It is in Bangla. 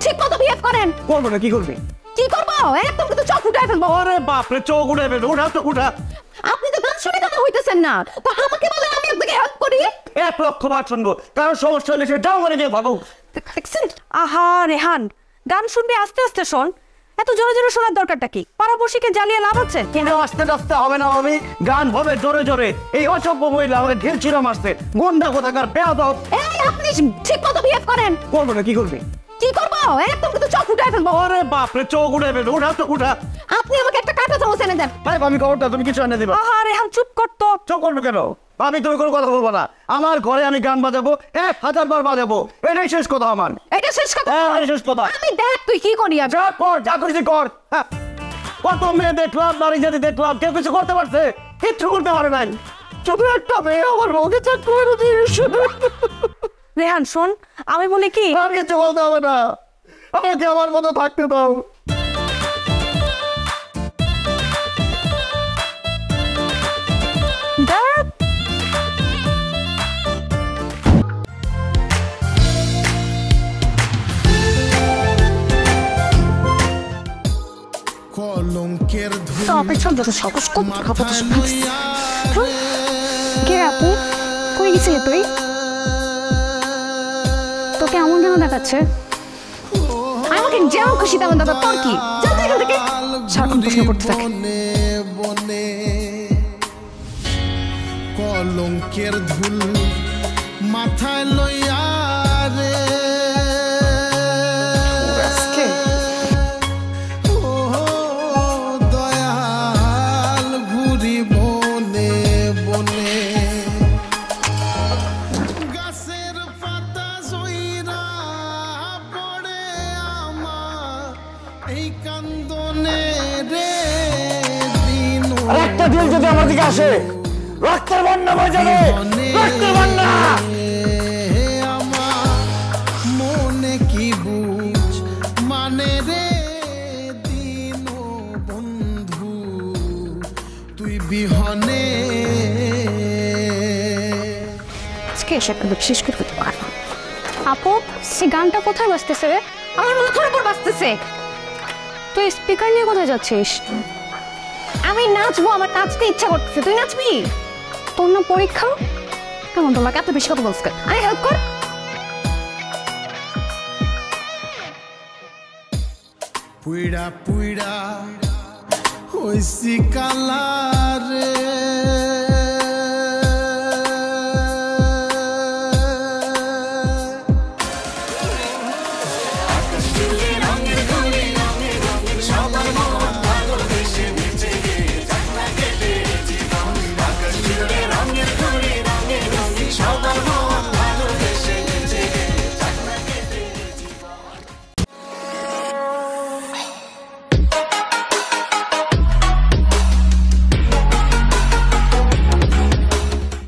ঠিক মতো বিহেভ করেন। করবো না, কি করবি? কি করবো? একদম কিন্তু চোখ উঠায় ফেলবো। আরে বাপরে, চোখ উঠে ফেলবে। উঠা তো উঠা। আপনি তো গান শুনে কথা হইতেছেন না, তো আমাকে বলে আমি আপনাকে হেল্প করি। 1,00,000 বার শুনবো, কারণ সমস্যা হলে সে ডাউ মানে দিয়ে ভাবো। দেখছেন? আহা রেহান, গান শুনবি আস্তে আস্তে শোন, এত জোরে জোরে শোনার দরকারটা কি? পাড়াপড়শিকে জ্বালিয়ে লাভ আছে? কেন আস্তে আস্তে হবে না? আমি গান হবে জোরে জোরে। এই অসভ্য মহিলা আমাকে ঢেলছিল মারছে। গন্ডা কোথাকার বেয়াদব। এই আপনি ঠিক মতো বিহেভ করেন। করবো না, কি করবি? কি করবো? একদম কিন্তু চোখ উঠায় ফেলবো। আরে বাপরে, চোখ উঠে ফেলবে। উঠা তো উঠা। আপনি আমাকে একটা কাঁটা চামচ এনে দেন। ভাই আমি খবরটা, তুমি কিছু এনে দিবা। আহা রেহান চুপ কর তো। চোখ করবে কেন? আমি তুমি কোনো কথা বলবো না। আমার ঘরে আমি গান বাজাবো, 1000 বার বাজাবো। এটাই শেষ কথা আমার। এটা শেষ কথা? হ্যাঁ, এটাই শেষ কথা। আমি দেখ তুই কি করি। যা কর, যা করেছি কর। হ্যাঁ, কত মেয়ে দেখলাম, নারী জাতি দেখলাম, কেউ কিছু করতে পারছে? কিচ্ছু করতে পারে নাই। শুধু একটা মেয়ে আমার বউকে চেক করে দিস। রেহান শোন, আমি বলি কি, আর কিছু বলতে হবে না, আমাকে আমার মতো থাকতে দাও। দেখ কলঙ্কের তো অপেক্ষা যত সাহস কম খাবো তো কে আপু, কই গেছিলি তুই? তোকে এমন কেন দেখাচ্ছে? আমাকে যেমন খুশি তেমন দাদা, তোর কি? জানতে এখান থেকে সারাক্ষণ প্রশ্ন করতে থাকে। কলঙ্কের ধুল মাথায় লইয়া রে দয়াল ঘুরি বনে বনে গাছের পাতা জইরা পড়ে আমার এই কান্দনে রে দিন। একটা দিল যদি আমার দিকে আসে, রক্তের বন্যা বয়ে যাবে। রক্তের বন্যা। আমার মনে কি বুঝ মানে রে দিন বন্ধু তুই বিহনে। আজকে এসে একটা শেষ করে দিতে পারবো। আপু সে গানটা কোথায় বাজতেছে রে? আমার মাথার উপর বাজতেছে। তুই স্পিকার নিয়ে কোথায় যাচ্ছিস? আমি নাচবো, আমার নাচতে ইচ্ছা করতেছে। তুই নাচবি? তোর না পরীক্ষা? কেমন তোর লাগে? এত বেশি কথা বলছিস? আরে হেল্প কর। পুইড়া পুইড়া হইছি কালা রে